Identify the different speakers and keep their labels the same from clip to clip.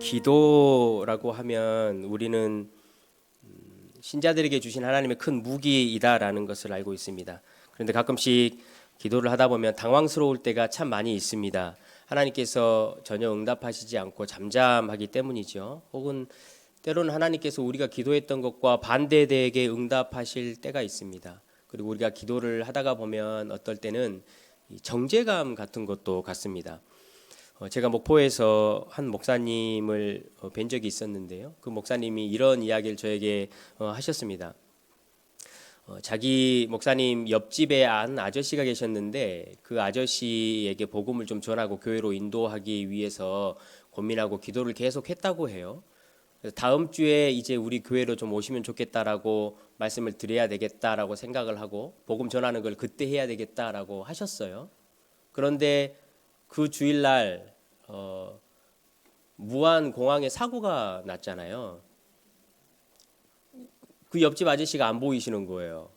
Speaker 1: 기도라고 하면 우리는 신자들에게 주신 하나님의 큰 무기이다라는 것을 알고 있습니다. 그런데 가끔씩 기도를 하다 보면 당황스러울 때가 참 많이 있습니다. 하나님께서 전혀 응답하시지 않고 잠잠하기 때문이죠. 혹은 때로는 하나님께서 우리가 기도했던 것과 반대되게 응답하실 때가 있습니다. 그리고 우리가 기도를 하다가 보면 어떨 때는 정죄감 같은 것도 같습니다. 제가 목포에서 한 목사님을 뵌 적이 있었는데요. 그 목사님이 이런 이야기를 저에게 하셨습니다. 자기 목사님 옆집에 한 아저씨가 계셨는데 그 아저씨에게 복음을 좀 전하고 교회로 인도하기 위해서 고민하고 기도를 계속 했다고 해요. 그래서 다음 주에 이제 우리 교회로 좀 오시면 좋겠다라고 말씀을 드려야 되겠다라고 생각을 하고 복음 전하는 걸 그때 해야 되겠다라고 하셨어요. 그런데 그 주일날 무안 공항에 사고가 났잖아요. 그 옆집 아저씨가 안 보이시는 거예요.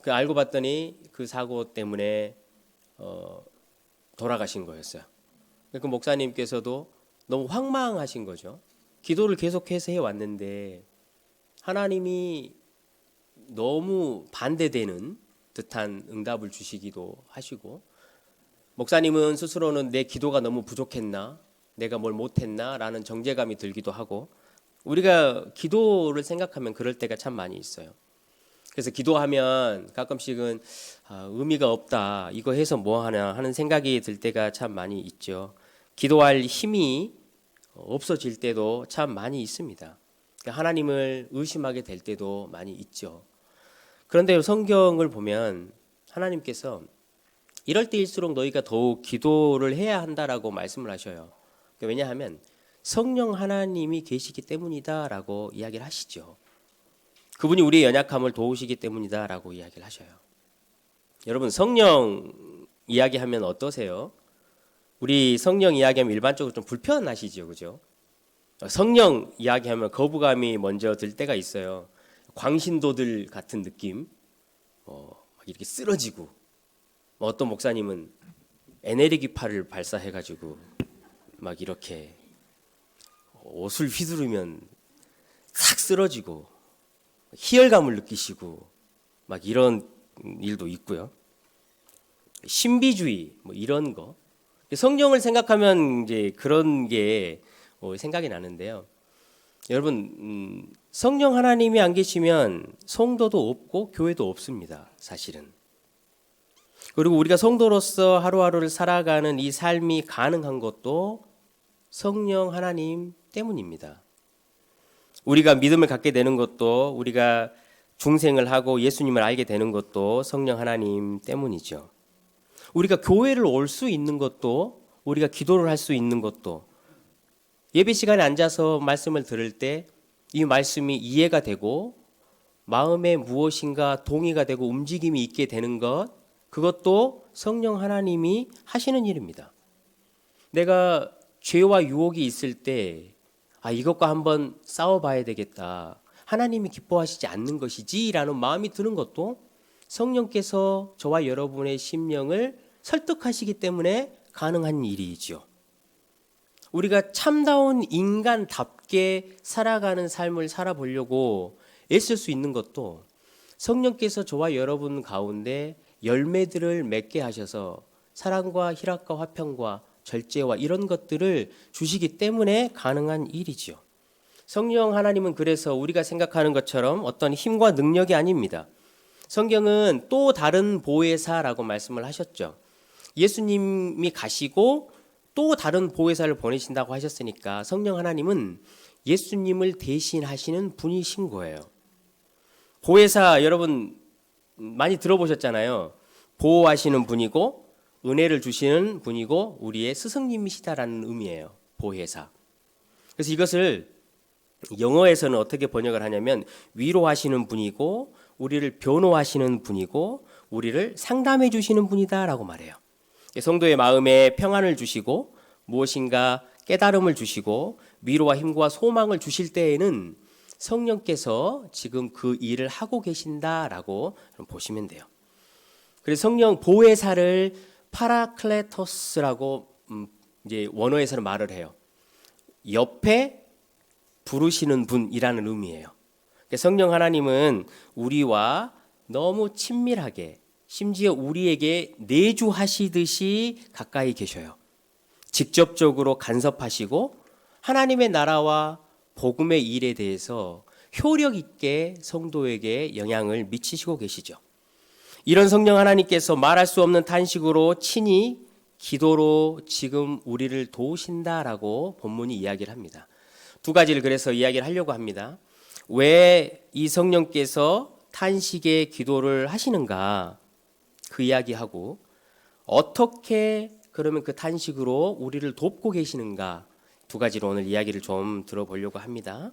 Speaker 1: 그 알고 봤더니 그 사고 때문에 돌아가신 거였어요. 그 목사님께서도 너무 황망하신 거죠. 기도를 계속해서 해왔는데 하나님이 너무 반대되는 듯한 응답을 주시기도 하시고, 목사님은 스스로는 내 기도가 너무 부족했나, 내가 뭘 못했나 라는 정죄감이 들기도 하고, 우리가 기도를 생각하면 그럴 때가 참 많이 있어요. 그래서 기도하면 가끔씩은 의미가 없다, 이거 해서 뭐 하나 하는 생각이 들 때가 참 많이 있죠. 기도할 힘이 없어질 때도 참 많이 있습니다. 하나님을 의심하게 될 때도 많이 있죠. 그런데 성경을 보면 하나님께서 이럴 때일수록 너희가 더욱 기도를 해야 한다라고 말씀을 하셔요. 왜냐하면 성령 하나님이 계시기 때문이다라고 이야기를 하시죠. 그분이 우리의 연약함을 도우시기 때문이다라고 이야기를 하셔요. 여러분, 성령 이야기하면 어떠세요? 우리 성령 이야기하면 일반적으로 좀 불편하시죠, 그죠? 성령 이야기하면 거부감이 먼저 들 때가 있어요. 광신도들 같은 느낌, 막 이렇게 쓰러지고, 어떤 목사님은 에네르기파를 발사해가지고 막 이렇게 옷을 휘두르면 싹 쓰러지고 희열감을 느끼시고 막 이런 일도 있고요. 신비주의 뭐 이런 거, 성령을 생각하면 이제 그런 게 생각이 나는데요. 여러분, 성령 하나님이 안 계시면 성도도 없고 교회도 없습니다, 사실은. 그리고 우리가 성도로서 하루하루를 살아가는 이 삶이 가능한 것도 성령 하나님 때문입니다. 우리가 믿음을 갖게 되는 것도, 우리가 중생을 하고 예수님을 알게 되는 것도 성령 하나님 때문이죠. 우리가 교회를 올 수 있는 것도, 우리가 기도를 할 수 있는 것도, 예배 시간에 앉아서 말씀을 들을 때 이 말씀이 이해가 되고 마음에 무엇인가 동의가 되고 움직임이 있게 되는 것, 그것도 성령 하나님이 하시는 일입니다. 내가 죄와 유혹이 있을 때 이것과 한번 싸워봐야 되겠다, 하나님이 기뻐하시지 않는 것이지 라는 마음이 드는 것도 성령께서 저와 여러분의 심령을 설득하시기 때문에 가능한 일이죠. 우리가 참다운 인간답게 살아가는 삶을 살아보려고 애쓸 수 있는 것도 성령께서 저와 여러분 가운데 열매들을 맺게 하셔서 사랑과 희락과 화평과 절제와 이런 것들을 주시기 때문에 가능한 일이죠. 성령 하나님은 그래서 우리가 생각하는 것처럼 어떤 힘과 능력이 아닙니다. 성경은 또 다른 보혜사라고 말씀을 하셨죠. 예수님이 가시고 또 다른 보혜사를 보내신다고 하셨으니까 성령 하나님은 예수님을 대신하시는 분이신 거예요. 보혜사, 여러분 많이 들어보셨잖아요. 보호하시는 분이고 은혜를 주시는 분이고 우리의 스승님이시다라는 의미예요, 보혜사. 그래서 이것을 영어에서는 어떻게 번역을 하냐면 위로하시는 분이고 우리를 변호하시는 분이고 우리를 상담해 주시는 분이다라고 말해요. 성도의 마음에 평안을 주시고 무엇인가 깨달음을 주시고 위로와 힘과 소망을 주실 때에는 성령께서 지금 그 일을 하고 계신다라고 보시면 돼요. 그래서 성령 보혜사를 파라클레토스라고 이제 원어에서는 말을 해요. 옆에 부르시는 분이라는 의미예요. 성령 하나님은 우리와 너무 친밀하게, 심지어 우리에게 내주하시듯이 가까이 계셔요. 직접적으로 간섭하시고 하나님의 나라와 복음의 일에 대해서 효력 있게 성도에게 영향을 미치시고 계시죠. 이런 성령 하나님께서 말할 수 없는 탄식으로 친히 기도로 지금 우리를 도우신다라고 본문이 이야기를 합니다. 두 가지를 그래서 이야기를 하려고 합니다. 왜 이 성령께서 탄식의 기도를 하시는가 그 이야기하고, 어떻게 그러면 그 탄식으로 우리를 돕고 계시는가, 두 가지로 오늘 이야기를 좀 들어보려고 합니다.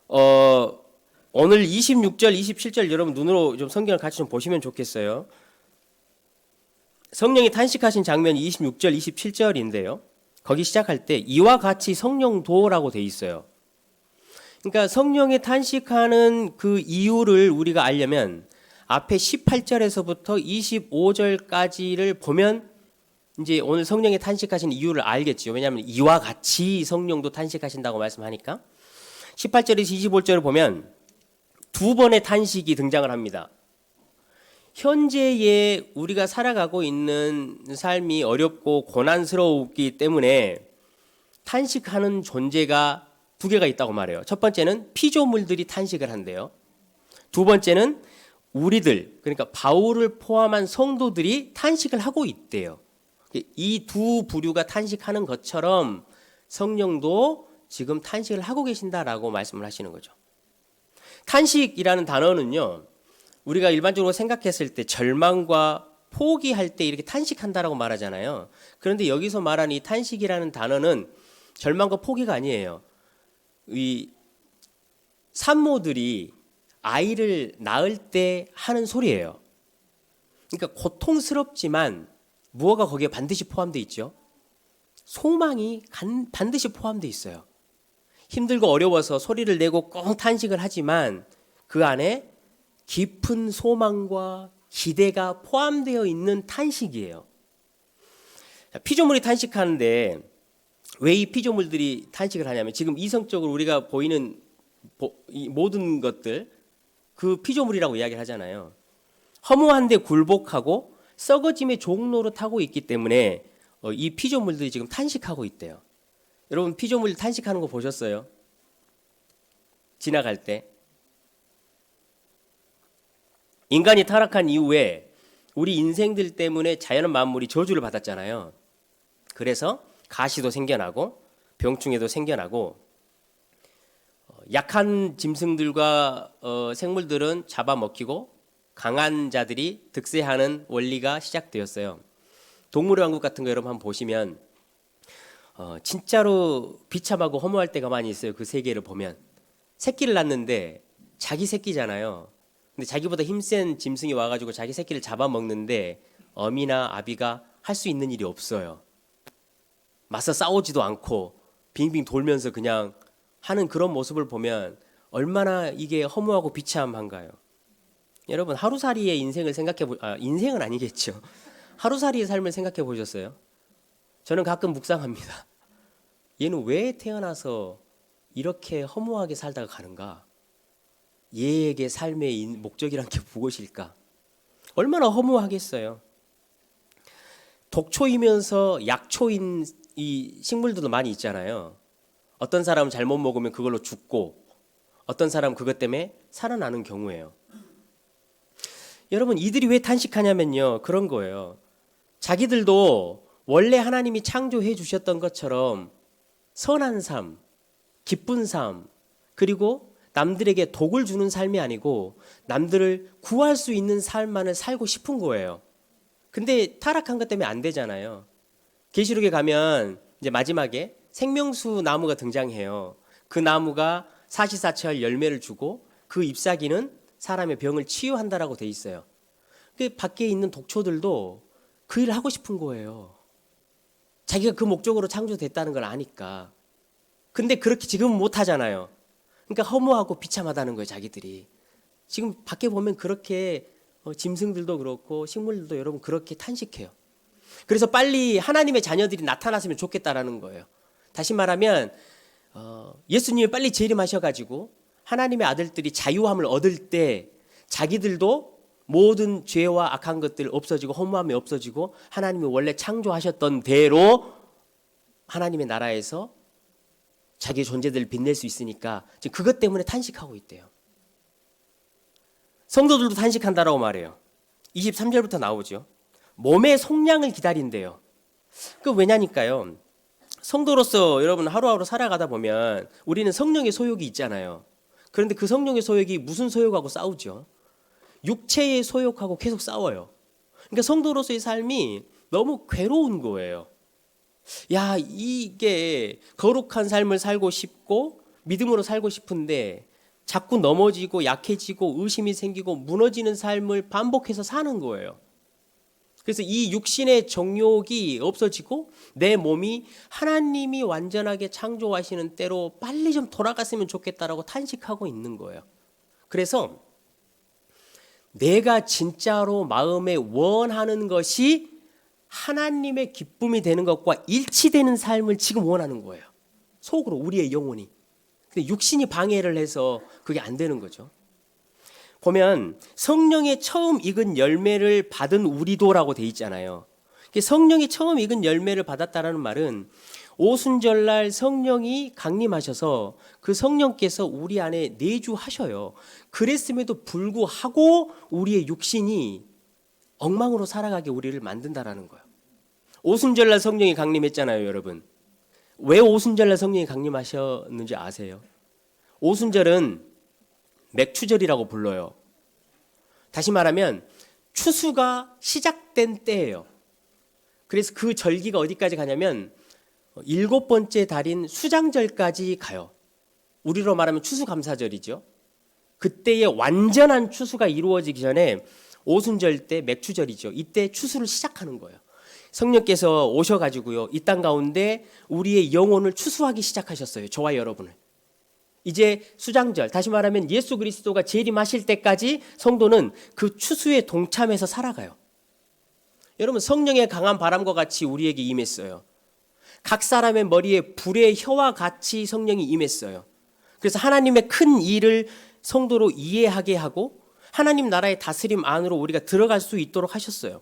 Speaker 1: 오늘 26절, 27절 여러분 눈으로 좀 성경을 같이 좀 보시면 좋겠어요. 성령이 탄식하신 장면이 26절, 27절인데요. 거기 시작할 때 이와 같이 성령도라고 돼 있어요. 그러니까 성령의 탄식하는 그 이유를 우리가 알려면 앞에 18절에서부터 25절까지를 보면 이제 오늘 성령의 탄식하신 이유를 알겠죠. 왜냐하면 이와 같이 성령도 탄식하신다고 말씀하니까. 18절에서 25절을 보면 두 번의 탄식이 등장을 합니다. 현재의 우리가 살아가고 있는 삶이 어렵고 고난스러웠기 때문에 탄식하는 존재가 두 개가 있다고 말해요. 첫 번째는 피조물들이 탄식을 한대요. 두 번째는 우리들, 그러니까 바울을 포함한 성도들이 탄식을 하고 있대요. 이 두 부류가 탄식하는 것처럼 성령도 지금 탄식을 하고 계신다라고 말씀을 하시는 거죠. 탄식이라는 단어는요, 우리가 일반적으로 생각했을 때 절망과 포기할 때 이렇게 탄식한다라고 말하잖아요. 그런데 여기서 말하는 이 탄식이라는 단어는 절망과 포기가 아니에요. 이 산모들이 아이를 낳을 때 하는 소리예요. 그러니까 고통스럽지만 무엇가 거기에 반드시 포함되어 있죠? 소망이 반드시 포함되어 있어요. 힘들고 어려워서 소리를 내고 꽁 탄식을 하지만 그 안에 깊은 소망과 기대가 포함되어 있는 탄식이에요. 피조물이 탄식하는데 왜 이 피조물들이 탄식을 하냐면, 지금 이성적으로 우리가 보이는 이 모든 것들 그 피조물이라고 이야기를 하잖아요. 허무한데 굴복하고 썩어짐의 종로로 타고 있기 때문에 이 피조물들이 지금 탄식하고 있대요. 여러분 피조물 탄식하는 거 보셨어요? 지나갈 때. 인간이 타락한 이후에 우리 인생들 때문에 자연 만물이 저주를 받았잖아요. 그래서 가시도 생겨나고 병충해도 생겨나고 약한 짐승들과 생물들은 잡아먹히고 강한 자들이 득세하는 원리가 시작되었어요. 동물의 왕국 같은 거 여러분 한번 보시면 진짜로 비참하고 허무할 때가 많이 있어요. 그 세계를 보면 새끼를 낳는데 자기 새끼잖아요. 근데 자기보다 힘센 짐승이 와가지고 자기 새끼를 잡아먹는데 어미나 아비가 할 수 있는 일이 없어요. 맞서 싸우지도 않고 빙빙 돌면서 그냥 하는 그런 모습을 보면 얼마나 이게 허무하고 비참한가요? 여러분 하루살이의 인생을 인생은 아니겠죠. 하루살이의 삶을 생각해 보셨어요? 저는 가끔 묵상합니다. 얘는 왜 태어나서 이렇게 허무하게 살다가 가는가? 얘에게 삶의 목적이란 게 무엇일까? 얼마나 허무하겠어요. 독초이면서 약초인 이 식물들도 많이 있잖아요. 어떤 사람은 잘못 먹으면 그걸로 죽고 어떤 사람은 그것 때문에 살아나는 경우예요. 여러분 이들이 왜 탄식하냐면요, 그런 거예요. 자기들도 원래 하나님이 창조해 주셨던 것처럼 선한 삶, 기쁜 삶, 그리고 남들에게 독을 주는 삶이 아니고 남들을 구할 수 있는 삶만을 살고 싶은 거예요. 근데 타락한 것 때문에 안 되잖아요. 계시록에 가면 이제 마지막에 생명수 나무가 등장해요. 그 나무가 사시사철 열매를 주고 그 잎사귀는 사람의 병을 치유한다라고 돼 있어요. 그 밖에 있는 독초들도 그 일을 하고 싶은 거예요. 자기가 그 목적으로 창조됐다는 걸 아니까. 근데 그렇게 지금은 못 하잖아요. 그러니까 허무하고 비참하다는 거예요, 자기들이. 지금 밖에 보면 그렇게 짐승들도 그렇고 식물들도 여러분 그렇게 탄식해요. 그래서 빨리 하나님의 자녀들이 나타났으면 좋겠다라는 거예요. 다시 말하면 예수님이 빨리 재림하셔가지고 하나님의 아들들이 자유함을 얻을 때 자기들도 모든 죄와 악한 것들 없어지고 허무함이 없어지고 하나님이 원래 창조하셨던 대로 하나님의 나라에서 자기의 존재들을 빛낼 수 있으니까 지금 그것 때문에 탄식하고 있대요. 성도들도 탄식한다라고 말해요. 23절부터 나오죠. 몸의 속량을 기다린대요. 그 왜냐니까요. 성도로서 여러분 하루하루 살아가다 보면 우리는 성령의 소욕이 있잖아요. 그런데 그 성령의 소욕이 무슨 소욕하고 싸우죠? 육체의 소욕하고 계속 싸워요. 그러니까 성도로서의 삶이 너무 괴로운 거예요. 야, 이게 거룩한 삶을 살고 싶고 믿음으로 살고 싶은데 자꾸 넘어지고 약해지고 의심이 생기고 무너지는 삶을 반복해서 사는 거예요. 그래서 이 육신의 정욕이 없어지고 내 몸이 하나님이 완전하게 창조하시는 때로 빨리 좀 돌아갔으면 좋겠다라고 탄식하고 있는 거예요. 그래서 내가 진짜로 마음에 원하는 것이 하나님의 기쁨이 되는 것과 일치되는 삶을 지금 원하는 거예요. 속으로 우리의 영혼이. 근데 육신이 방해를 해서 그게 안 되는 거죠. 보면 성령의 처음 익은 열매를 받은 우리도라고 돼 있잖아요. 성령이 처음 익은 열매를 받았다라는 말은 오순절날 성령이 강림하셔서 그 성령께서 우리 안에 내주하셔요. 그랬음에도 불구하고 우리의 육신이 엉망으로 살아가게 우리를 만든다라는 거예요. 오순절날 성령이 강림했잖아요, 여러분. 왜 오순절날 성령이 강림하셨는지 아세요? 오순절은 맥추절이라고 불러요. 다시 말하면 추수가 시작된 때예요. 그래서 그 절기가 어디까지 가냐면 7번째 달인 수장절까지 가요. 우리로 말하면 추수감사절이죠. 그때의 완전한 추수가 이루어지기 전에 오순절 때 맥추절이죠. 이때 추수를 시작하는 거예요. 성령께서 오셔가지고요, 이 땅 가운데 우리의 영혼을 추수하기 시작하셨어요. 저와 여러분을. 이제 수장절, 다시 말하면 예수 그리스도가 재림하실 때까지 성도는 그 추수에 동참해서 살아가요. 여러분, 성령의 강한 바람과 같이 우리에게 임했어요. 각 사람의 머리에 불의 혀와 같이 성령이 임했어요. 그래서 하나님의 큰 일을 성도로 이해하게 하고 하나님 나라의 다스림 안으로 우리가 들어갈 수 있도록 하셨어요.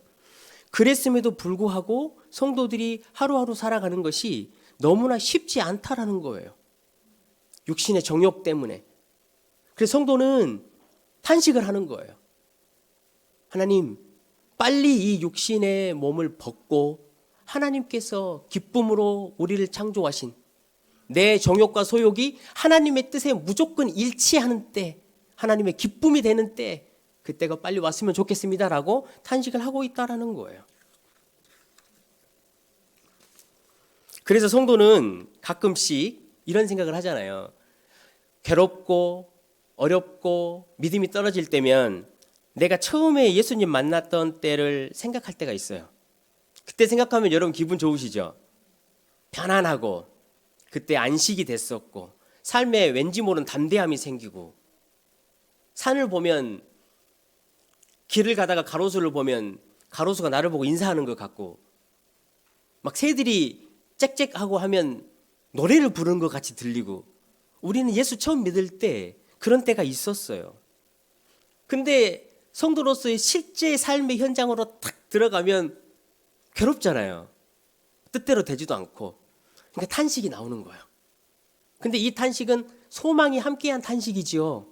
Speaker 1: 그랬음에도 불구하고 성도들이 하루하루 살아가는 것이 너무나 쉽지 않다라는 거예요. 육신의 정욕 때문에. 그래서 성도는 탄식을 하는 거예요. 하나님, 빨리 이 육신의 몸을 벗고 하나님께서 기쁨으로 우리를 창조하신 내 정욕과 소욕이 하나님의 뜻에 무조건 일치하는 때, 하나님의 기쁨이 되는 때, 그때가 빨리 왔으면 좋겠습니다라고 탄식을 하고 있다라는 거예요. 그래서 성도는 가끔씩 이런 생각을 하잖아요. 괴롭고 어렵고 믿음이 떨어질 때면 내가 처음에 예수님 만났던 때를 생각할 때가 있어요. 그때 생각하면 여러분 기분 좋으시죠? 편안하고 그때 안식이 됐었고 삶에 왠지 모르는 담대함이 생기고 산을 보면 길을 가다가 가로수를 보면 가로수가 나를 보고 인사하는 것 같고 막 새들이 짹짹하고 하면 노래를 부르는 것 같이 들리고 우리는 예수 처음 믿을 때 그런 때가 있었어요. 근데 성도로서의 실제 삶의 현장으로 탁 들어가면 괴롭잖아요. 뜻대로 되지도 않고. 그러니까 탄식이 나오는 거예요. 근데 이 탄식은 소망이 함께한 탄식이지요.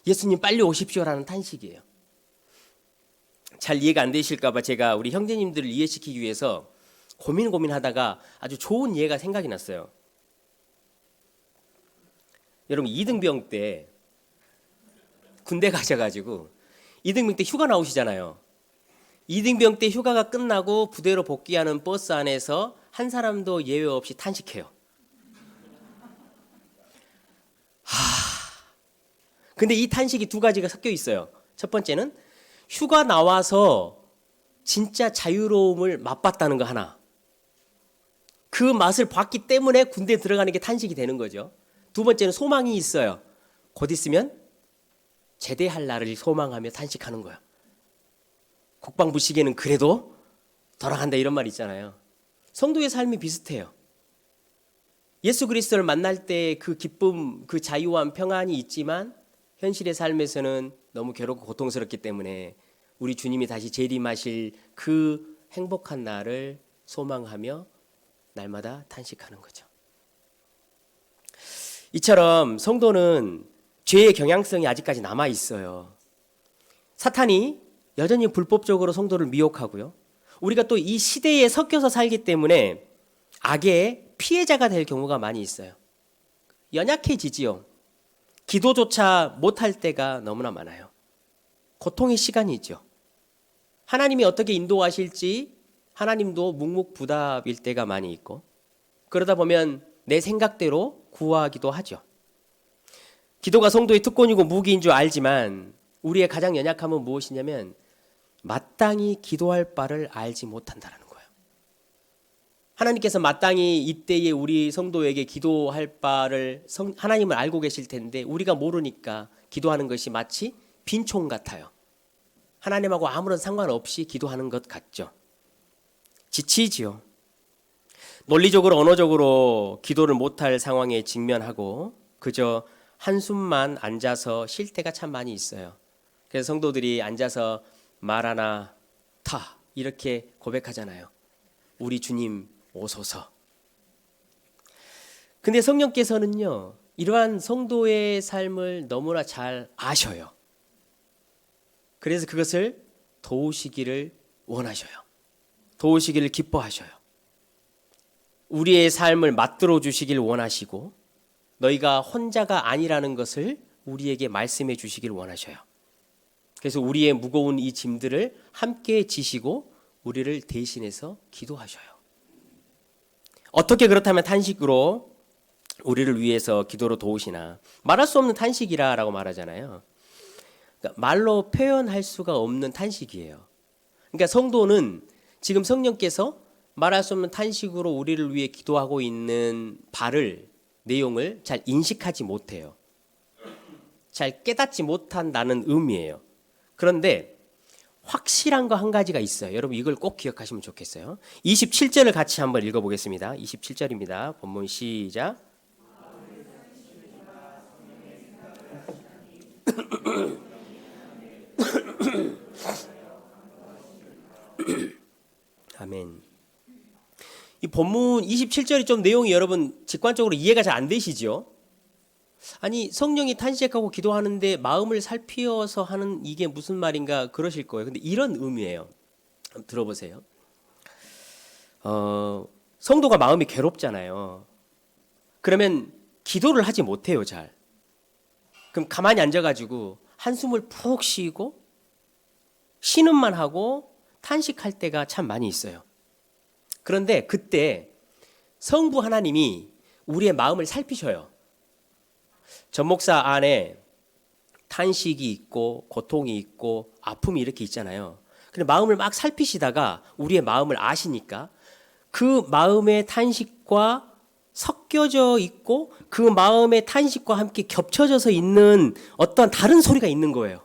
Speaker 1: 예수님 빨리 오십시오라는 탄식이에요. 잘 이해가 안 되실까 봐 제가 우리 형제님들을 이해시키기 위해서 고민하다가 아주 좋은 예가 생각이 났어요. 여러분 이등병 때 군대 가셔가지고 이등병 때 휴가 나오시잖아요. 이등병 때 휴가가 끝나고 부대로 복귀하는 버스 안에서 한 사람도 예외 없이 탄식해요. 근데 이 탄식이 두 가지가 섞여 있어요. 첫 번째는 휴가 나와서 진짜 자유로움을 맛봤다는 거 하나. 그 맛을 봤기 때문에 군대에 들어가는 게 탄식이 되는 거죠. 두 번째는 소망이 있어요. 곧 있으면 제대할 날을 소망하며 탄식하는 거예요. 국방부 시계는 그래도 돌아간다 이런 말 있잖아요. 성도의 삶이 비슷해요. 예수 그리스도를 만날 때 그 기쁨, 그 자유와 평안이 있지만 현실의 삶에서는 너무 괴롭고 고통스럽기 때문에 우리 주님이 다시 재림하실 그 행복한 날을 소망하며 날마다 탄식하는 거죠. 이처럼 성도는 죄의 경향성이 아직까지 남아 있어요. 사탄이 여전히 불법적으로 성도를 미혹하고요. 우리가 또 이 시대에 섞여서 살기 때문에 악의 피해자가 될 경우가 많이 있어요. 연약해지지요. 기도조차 못할 때가 너무나 많아요. 고통의 시간이죠. 하나님이 어떻게 인도하실지 하나님도 묵묵부답일 때가 많이 있고, 그러다 보면 내 생각대로 구하기도 하죠. 기도가 성도의 특권이고 무기인 줄 알지만 우리의 가장 연약함은 무엇이냐면 마땅히 기도할 바를 알지 못한다는 거예요. 하나님께서 마땅히 이때에 우리 성도에게 기도할 바를 하나님을 알고 계실 텐데 우리가 모르니까 기도하는 것이 마치 빈총 같아요. 하나님하고 아무런 상관없이 기도하는 것 같죠. 지치지요. 논리적으로 언어적으로 기도를 못할 상황에 직면하고 그저 한숨만 앉아서 쉴 때가 참 많이 있어요. 그래서 성도들이 앉아서 마라나타 이렇게 고백하잖아요. 우리 주님 오소서. 근데 성령께서는요, 이러한 성도의 삶을 너무나 잘 아셔요. 그래서 그것을 도우시기를 원하셔요. 도우시기를 기뻐하셔요. 우리의 삶을 맞들어 주시길 원하시고 너희가 혼자가 아니라는 것을 우리에게 말씀해 주시길 원하셔요. 그래서 우리의 무거운 이 짐들을 함께 지시고 우리를 대신해서 기도하셔요. 어떻게 그렇다면 탄식으로 우리를 위해서 기도로 도우시나? 말할 수 없는 탄식이라고 말하잖아요. 그러니까 말로 표현할 수가 없는 탄식이에요. 그러니까 성도는 지금 성령께서 말할 수 없는 탄식으로 우리를 위해 기도하고 있는 내용을 잘 인식하지 못해요. 잘 깨닫지 못한다는 의미예요. 그런데 확실한 거 한 가지가 있어요. 여러분 이걸 꼭 기억하시면 좋겠어요. 27절을 같이 한번 읽어보겠습니다. 27절입니다. 본문 시작. 아멘. 이 본문 27절이 좀 내용이 여러분 직관적으로 이해가 잘 안 되시죠? 아니 성령이 탄식하고 기도하는데 마음을 살피어서 하는 이게 무슨 말인가 그러실 거예요. 근데 이런 의미예요. 한번 들어보세요. 성도가 마음이 괴롭잖아요. 그러면 기도를 하지 못해요, 잘. 그럼 가만히 앉아가지고 한숨을 푹 쉬고 신음만 하고 탄식할 때가 참 많이 있어요. 그런데 그때 성부 하나님이 우리의 마음을 살피셔요. 전 목사 안에 탄식이 있고 고통이 있고 아픔이 이렇게 있잖아요. 근데 마음을 막 살피시다가 우리의 마음을 아시니까 그 마음의 탄식과 섞여져 있고 그 마음의 탄식과 함께 겹쳐져서 있는 어떤 다른 소리가 있는 거예요.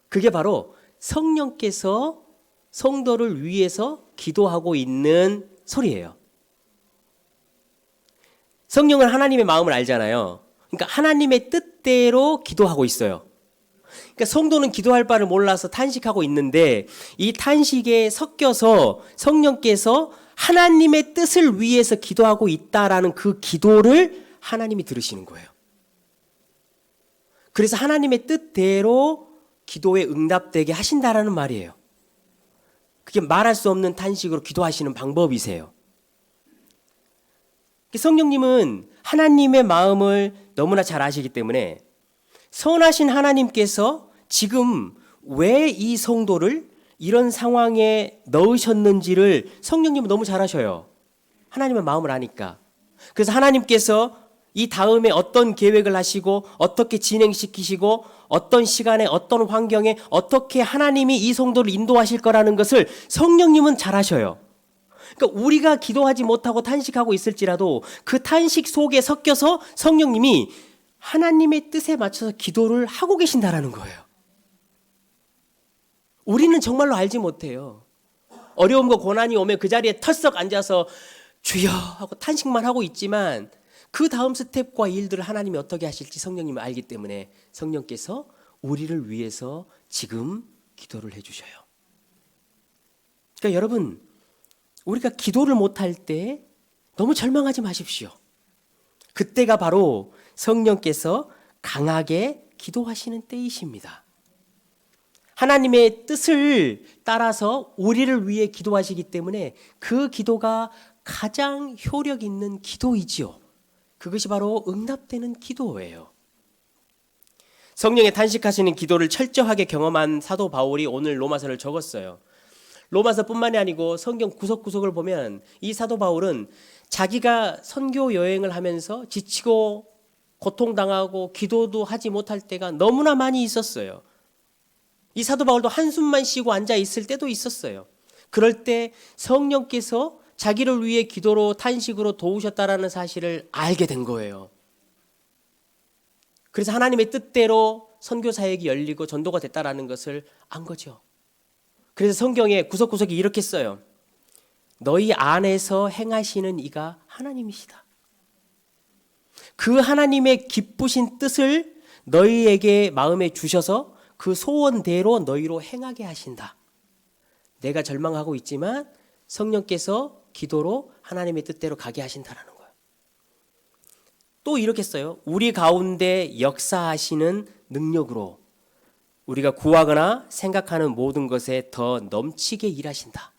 Speaker 1: 그게 바로 성령께서 성도를 위해서 기도하고 있는 소리예요. 성령은 하나님의 마음을 알잖아요. 그러니까 하나님의 뜻대로 기도하고 있어요. 그러니까 성도는 기도할 바를 몰라서 탄식하고 있는데 이 탄식에 섞여서 성령께서 하나님의 뜻을 위해서 기도하고 있다라는 그 기도를 하나님이 들으시는 거예요. 그래서 하나님의 뜻대로 기도에 응답되게 하신다라는 말이에요. 그게 말할 수 없는 탄식으로 기도하시는 방법이세요. 성령님은 하나님의 마음을 너무나 잘 아시기 때문에 선하신 하나님께서 지금 왜 이 성도를 이런 상황에 넣으셨는지를 성령님은 너무 잘 아셔요. 하나님의 마음을 아니까. 그래서 하나님께서 이 다음에 어떤 계획을 하시고 어떻게 진행시키시고 어떤 시간에 어떤 환경에 어떻게 하나님이 이 성도를 인도하실 거라는 것을 성령님은 잘 아셔요. 그러니까 우리가 기도하지 못하고 탄식하고 있을지라도 그 탄식 속에 섞여서 성령님이 하나님의 뜻에 맞춰서 기도를 하고 계신다라는 거예요. 우리는 정말로 알지 못해요. 어려움과 고난이 오면 그 자리에 털썩 앉아서 주여 하고 탄식만 하고 있지만 그 다음 스텝과 일들을 하나님이 어떻게 하실지 성령님이 알기 때문에 성령께서 우리를 위해서 지금 기도를 해주셔요. 그러니까 여러분, 우리가 기도를 못할 때 너무 절망하지 마십시오. 그때가 바로 성령께서 강하게 기도하시는 때이십니다. 하나님의 뜻을 따라서 우리를 위해 기도하시기 때문에 그 기도가 가장 효력 있는 기도이지요. 그것이 바로 응답되는 기도예요. 성령의 탄식하시는 기도를 철저하게 경험한 사도 바울이 오늘 로마서를 적었어요. 로마서뿐만이 아니고 성경 구석구석을 보면 이 사도 바울은 자기가 선교 여행을 하면서 지치고 고통당하고 기도도 하지 못할 때가 너무나 많이 있었어요. 이 사도 바울도 한숨만 쉬고 앉아 있을 때도 있었어요. 그럴 때 성령께서 자기를 위해 기도로 탄식으로 도우셨다라는 사실을 알게 된 거예요. 그래서 하나님의 뜻대로 선교 사역이 열리고 전도가 됐다라는 것을 안 거죠. 그래서 성경에 구석구석에 이렇게 써요. 너희 안에서 행하시는 이가 하나님이시다. 그 하나님의 기쁘신 뜻을 너희에게 마음에 주셔서 그 소원대로 너희로 행하게 하신다. 내가 절망하고 있지만 성령께서 기도로 하나님의 뜻대로 가게 하신다라는 거예요. 또 이렇게 써요. 우리 가운데 역사하시는 능력으로 우리가 구하거나 생각하는 모든 것에 더 넘치게 일하신다.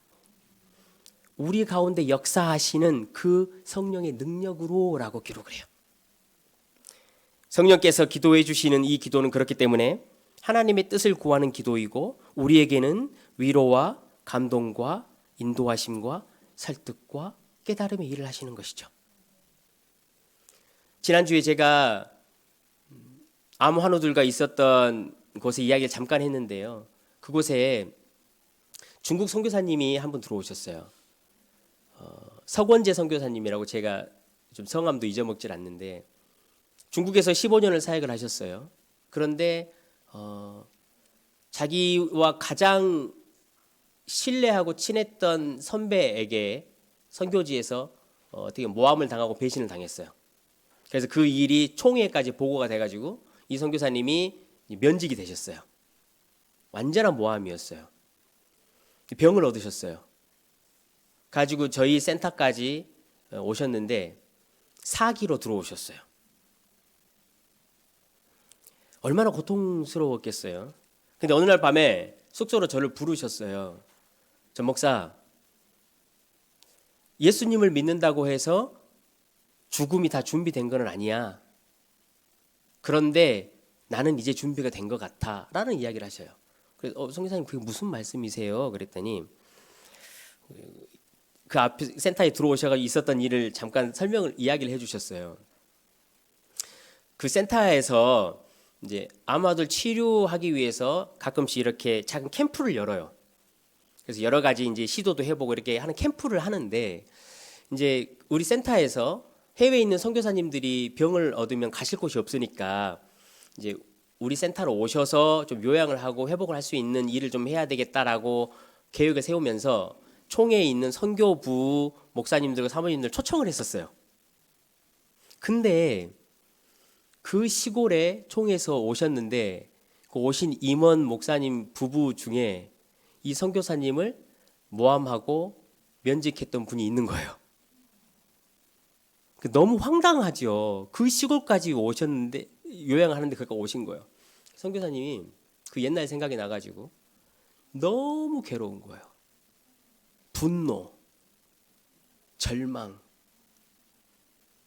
Speaker 1: 우리 가운데 역사하시는 그 성령의 능력으로라고 기록을 해요. 성령께서 기도해 주시는 이 기도는 그렇기 때문에 하나님의 뜻을 구하는 기도이고 우리에게는 위로와 감동과 인도하심과 설득과 깨달음의 일을 하시는 것이죠. 지난주에 제가 암 환우들과 있었던 곳에 이야기를 잠깐 했는데요. 그곳에 중국 선교사님이 한 분 들어오셨어요. 석원재 선교사님이라고 제가 좀 성함도 잊어먹질 않는데 중국에서 15년을 사역을 하셨어요. 그런데 자기와 가장 신뢰하고 친했던 선배에게 선교지에서 어떻게 모함을 당하고 배신을 당했어요. 그래서 그 일이 총회까지 보고가 돼가지고 이 선교사님이 면직이 되셨어요. 완전한 모함이었어요. 병을 얻으셨어요. 가지고 저희 센터까지 오셨는데 사기로 들어오셨어요. 얼마나 고통스러웠겠어요. 근데 어느 날 밤에 숙소로 저를 부르셨어요. 전 목사, 예수님을 믿는다고 해서 죽음이 다 준비된 건 아니야. 그런데 나는 이제 준비가 된 것 같아 라는 이야기를 하셔요. 그래서 선교사님 그게 무슨 말씀이세요? 그랬더니 그 앞에 센터에 들어오셔가지고 있었던 일을 잠깐 이야기를 해주셨어요. 그 센터에서 이제 암화들 치료하기 위해서 가끔씩 이렇게 작은 캠프를 열어요. 그래서 여러 가지 이제 시도도 해보고 이렇게 하는 캠프를 하는데 이제 우리 센터에서 해외에 있는 선교사님들이 병을 얻으면 가실 곳이 없으니까 이제 우리 센터로 오셔서 좀 요양을 하고 회복을 할 수 있는 일을 좀 해야 되겠다라고 계획을 세우면서 총회에 있는 선교부 목사님들과 사모님들 초청을 했었어요. 근데 그 시골에 총회에서 오셨는데 그 오신 임원 목사님 부부 중에 이 선교사님을 모함하고 면직했던 분이 있는 거예요. 너무 황당하죠. 그 시골까지 오셨는데 요양을 하는데 거기까지 오신 거예요. 선교사님이 그 옛날 생각이 나가지고 너무 괴로운 거예요. 분노, 절망.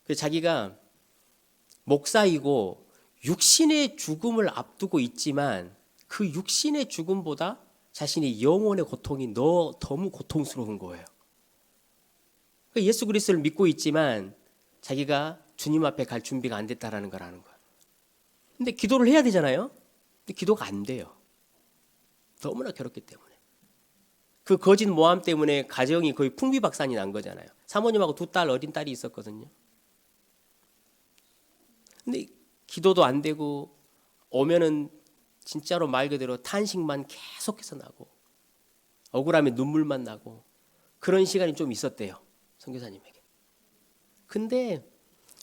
Speaker 1: 그래서 자기가 목사이고 육신의 죽음을 앞두고 있지만 그 육신의 죽음보다 자신의 영혼의 고통이 너무 고통스러운 거예요. 예수 그리스도를 믿고 있지만 자기가 주님 앞에 갈 준비가 안 됐다라는 걸 아는 거예요. 근데 기도를 해야 되잖아요. 근데 기도가 안 돼요. 너무나 괴롭기 때문에. 그 거짓 모함 때문에 가정이 거의 풍비박산이 난 거잖아요. 사모님하고 2딸 어린 딸이 있었거든요. 근데 기도도 안 되고 오면은 진짜로 말 그대로 탄식만 계속해서 나고 억울하면 눈물만 나고 그런 시간이 좀 있었대요. 선교사님에게. 근데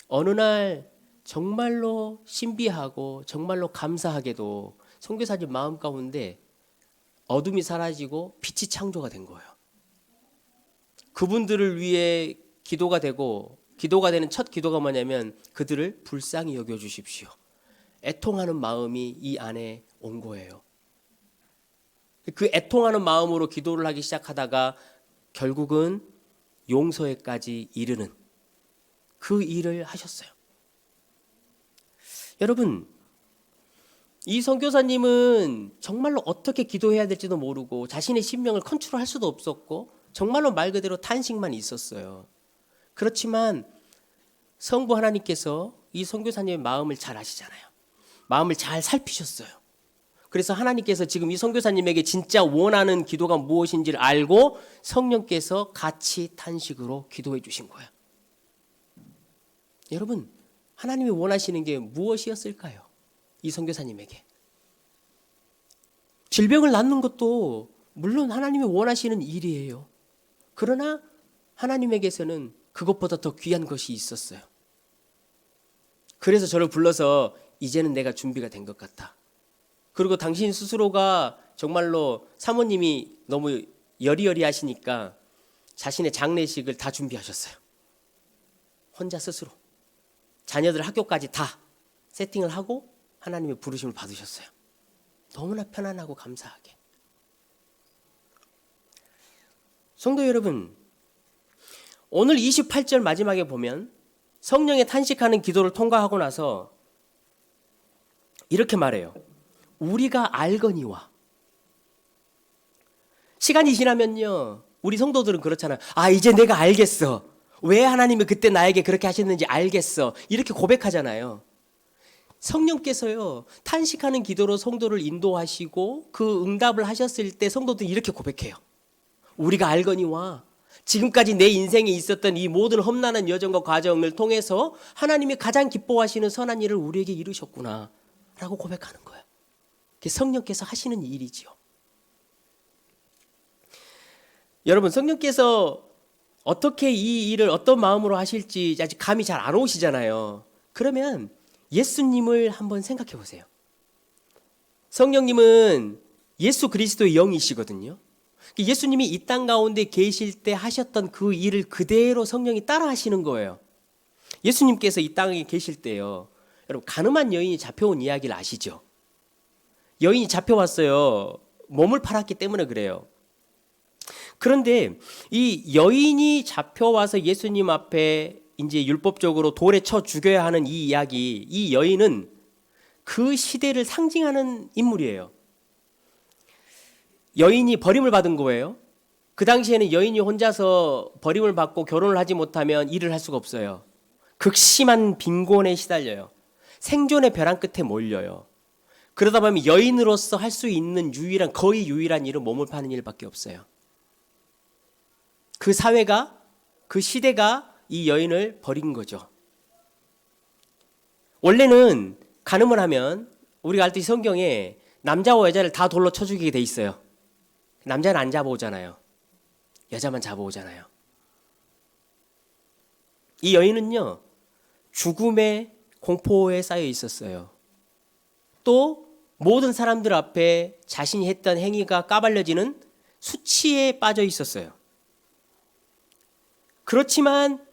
Speaker 1: 어느 날 정말로 신비하고 정말로 감사하게도 선교사님 마음 가운데 어둠이 사라지고 빛이 창조가 된 거예요. 그분들을 위해 기도가 되고, 기도가 되는 첫 기도가 뭐냐면 그들을 불쌍히 여겨주십시오. 애통하는 마음이 이 안에 온 거예요. 그 애통하는 마음으로 기도를 하기 시작하다가 결국은 용서에까지 이르는 그 일을 하셨어요. 여러분, 이 선교사님은 정말로 어떻게 기도해야 될지도 모르고 자신의 심령을 컨트롤할 수도 없었고 정말로 말 그대로 탄식만 있었어요. 그렇지만 성부 하나님께서 이 선교사님의 마음을 잘 아시잖아요. 마음을 잘 살피셨어요. 그래서 하나님께서 지금 이 선교사님에게 진짜 원하는 기도가 무엇인지를 알고 성령께서 같이 탄식으로 기도해 주신 거예요. 여러분, 하나님이 원하시는 게 무엇이었을까요? 이 선교사님에게. 질병을 낫는 것도 물론 하나님이 원하시는 일이에요. 그러나 하나님에게서는 그것보다 더 귀한 것이 있었어요. 그래서 저를 불러서 이제는 내가 준비가 된 것 같다. 그리고 당신 스스로가 정말로 사모님이 너무 여리여리하시니까 자신의 장례식을 다 준비하셨어요. 혼자 스스로. 자녀들 학교까지 다 세팅을 하고 하나님의 부르심을 받으셨어요. 너무나 편안하고 감사하게. 성도 여러분, 오늘 28절 마지막에 보면 성령의 탄식하는 기도를 통과하고 나서 이렇게 말해요. 우리가 알거니와. 시간이 지나면요, 우리 성도들은 그렇잖아요. 아, 이제 내가 알겠어. 왜 하나님이 그때 나에게 그렇게 하셨는지 알겠어. 이렇게 고백하잖아요. 성령께서요, 탄식하는 기도로 성도를 인도하시고 그 응답을 하셨을 때 성도들이 이렇게 고백해요. 우리가 알거니와 지금까지 내 인생에 있었던 이 모든 험난한 여정과 과정을 통해서 하나님이 가장 기뻐하시는 선한 일을 우리에게 이루셨구나 라고 고백하는 거예요. 그게 성령께서 하시는 일이지요. 여러분, 성령께서 어떻게 이 일을 어떤 마음으로 하실지 아직 감이 잘 안 오시잖아요. 그러면 예수님을 한번 생각해 보세요. 성령님은 예수 그리스도의 영이시거든요. 예수님이 이 땅 가운데 계실 때 하셨던 그 일을 그대로 성령이 따라 하시는 거예요. 예수님께서 이 땅에 계실 때요, 여러분, 가늠한 여인이 잡혀온 이야기를 아시죠? 여인이 잡혀왔어요. 몸을 팔았기 때문에 그래요. 그런데 이 여인이 잡혀와서 예수님 앞에 이제 율법적으로 돌에 쳐 죽여야 하는 이 이야기, 이 여인은 그 시대를 상징하는 인물이에요. 여인이 버림을 받은 거예요. 그 당시에는 여인이 혼자서 버림을 받고 결혼을 하지 못하면 일을 할 수가 없어요. 극심한 빈곤에 시달려요. 생존의 벼랑 끝에 몰려요. 그러다 보면 여인으로서 할 수 있는 거의 유일한 일은 몸을 파는 일밖에 없어요. 그 사회가, 그 시대가 이 여인을 버린 거죠. 원래는 간음을 하면 우리가 알듯이 성경에 남자와 여자를 다 돌로 쳐 죽이게 돼 있어요. 남자는 안 잡아오잖아요. 여자만 잡아오잖아요. 이 여인은요, 죽음의 공포에 쌓여 있었어요. 또 모든 사람들 앞에 자신이 했던 행위가 까발려지는 수치에 빠져 있었어요. 그렇지만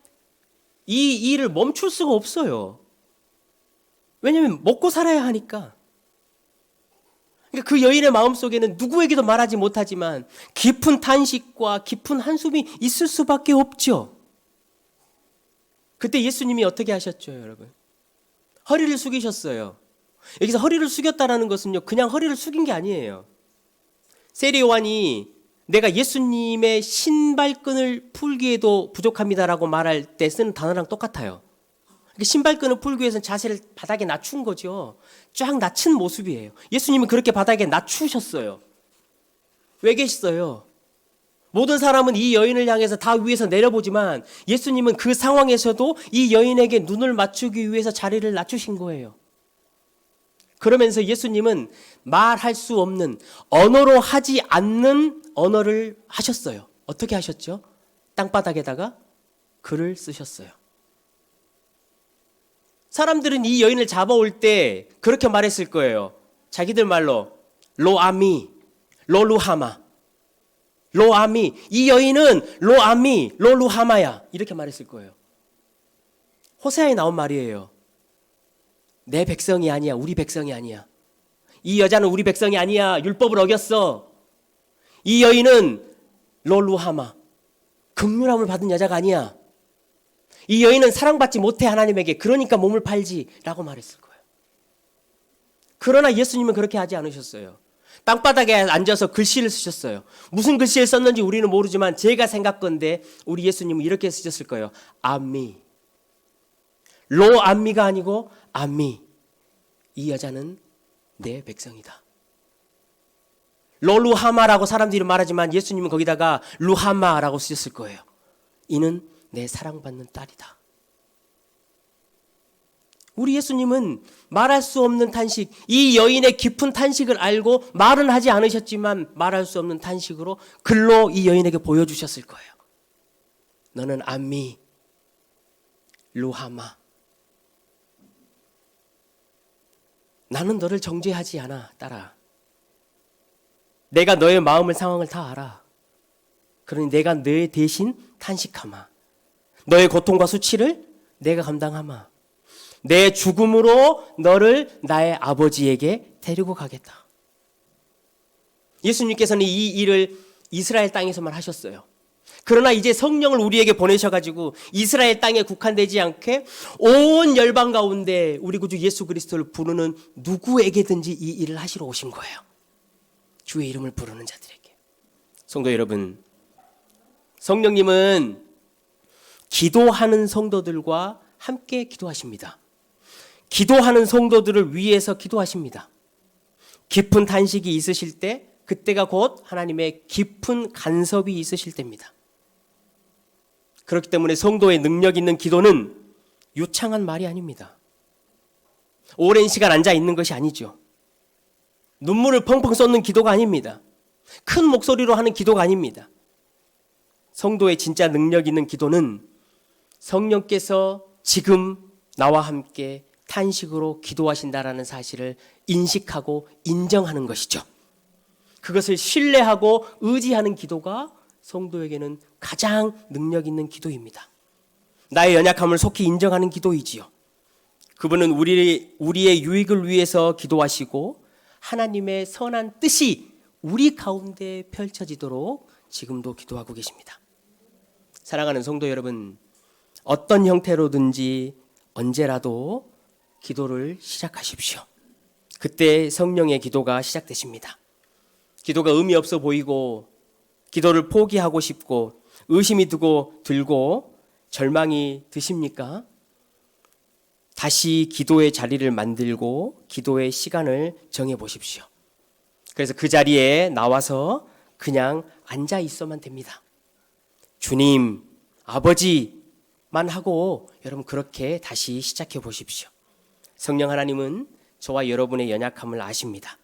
Speaker 1: 이 일을 멈출 수가 없어요. 왜냐하면 먹고 살아야 하니까. 그러니까 그 여인의 마음속에는 누구에게도 말하지 못하지만 깊은 탄식과 깊은 한숨이 있을 수밖에 없죠. 그때 예수님이 어떻게 하셨죠, 여러분? 허리를 숙이셨어요. 여기서 허리를 숙였다는 것은요, 그냥 허리를 숙인 게 아니에요. 세례 요한이 내가 예수님의 신발끈을 풀기에도 부족합니다라고 말할 때 쓰는 단어랑 똑같아요. 신발끈을 풀기 위해서는 자세를 바닥에 낮춘 거죠. 쫙 낮춘 모습이에요. 예수님은 그렇게 바닥에 낮추셨어요. 왜 계셨어요? 모든 사람은 이 여인을 향해서 다 위에서 내려보지만 예수님은 그 상황에서도 이 여인에게 눈을 맞추기 위해서 자리를 낮추신 거예요. 그러면서 예수님은 말할 수 없는, 언어로 하지 않는 언어를 하셨어요. 어떻게 하셨죠? 땅바닥에다가 글을 쓰셨어요. 사람들은 이 여인을 잡아올 때 그렇게 말했을 거예요. 자기들 말로 로아미, 로루하마, 로아미, 이 여인은 로아미, 로루하마야, 이렇게 말했을 거예요. 호세아에 나온 말이에요. 내 백성이 아니야, 우리 백성이 아니야. 이 여자는 우리 백성이 아니야, 율법을 어겼어. 이 여인은 로루하마, 긍휼함을 받은 여자가 아니야. 이 여인은 사랑받지 못해 하나님에게, 그러니까 몸을 팔지 라고 말했을 거예요. 그러나 예수님은 그렇게 하지 않으셨어요. 땅바닥에 앉아서 글씨를 쓰셨어요. 무슨 글씨를 썼는지 우리는 모르지만 제가 생각건데 우리 예수님은 이렇게 쓰셨을 거예요. 암미, 로암미가 아니고 암미, 이 여자는 내 백성이다. 로루하마라고 사람들이 말하지만 예수님은 거기다가 루하마라고 쓰셨을 거예요. 이는 내 사랑받는 딸이다. 우리 예수님은 말할 수 없는 탄식, 이 여인의 깊은 탄식을 알고 말은 하지 않으셨지만 말할 수 없는 탄식으로 글로 이 여인에게 보여주셨을 거예요. 너는 암미, 루하마. 나는 너를 정죄하지 않아, 딸아. 내가 너의 마음을, 상황을 다 알아. 그러니 내가 너의 대신 탄식하마. 너의 고통과 수치를 내가 감당하마. 내 죽음으로 너를 나의 아버지에게 데리고 가겠다. 예수님께서는 이 일을 이스라엘 땅에서만 하셨어요. 그러나 이제 성령을 우리에게 보내셔가지고 이스라엘 땅에 국한되지 않게 온 열방 가운데 우리 구주 예수 그리스도를 부르는 누구에게든지 이 일을 하시러 오신 거예요. 주의 이름을 부르는 자들에게. 성도 여러분, 성령님은 기도하는 성도들과 함께 기도하십니다. 기도하는 성도들을 위해서 기도하십니다. 깊은 탄식이 있으실 때 그때가 곧 하나님의 깊은 간섭이 있으실 때입니다. 그렇기 때문에 성도의 능력 있는 기도는 유창한 말이 아닙니다. 오랜 시간 앉아 있는 것이 아니죠. 눈물을 펑펑 쏟는 기도가 아닙니다. 큰 목소리로 하는 기도가 아닙니다. 성도의 진짜 능력 있는 기도는 성령께서 지금 나와 함께 탄식으로 기도하신다라는 사실을 인식하고 인정하는 것이죠. 그것을 신뢰하고 의지하는 기도가 성도에게는 가장 능력 있는 기도입니다. 나의 연약함을 속히 인정하는 기도이지요. 그분은 우리의 유익을 위해서 기도하시고 하나님의 선한 뜻이 우리 가운데 펼쳐지도록 지금도 기도하고 계십니다. 사랑하는 성도 여러분, 어떤 형태로든지 언제라도 기도를 시작하십시오. 그때 성령의 기도가 시작되십니다. 기도가 의미 없어 보이고 기도를 포기하고 싶고 의심이 들고 절망이 드십니까? 다시 기도의 자리를 만들고 기도의 시간을 정해 보십시오. 그래서 그 자리에 나와서 그냥 앉아 있어만 됩니다. 주님, 아버지만 하고 여러분 그렇게 다시 시작해 보십시오. 성령 하나님은 저와 여러분의 연약함을 아십니다.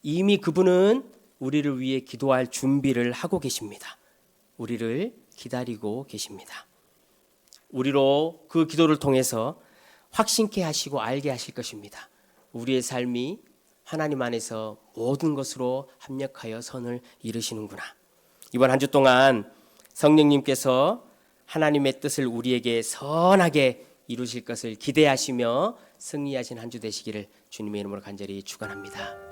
Speaker 1: 이미 그분은 우리를 위해 기도할 준비를 하고 계십니다. 우리를 기다리고 계십니다. 우리로 그 기도를 통해서 확신케 하시고 알게 하실 것입니다. 우리의 삶이 하나님 안에서 모든 것으로 합력하여 선을 이루시는구나. 이번 한 주 동안 성령님께서 하나님의 뜻을 우리에게 선하게 이루실 것을 기대하시며 승리하신 한 주 되시기를 주님의 이름으로 간절히 축원합니다.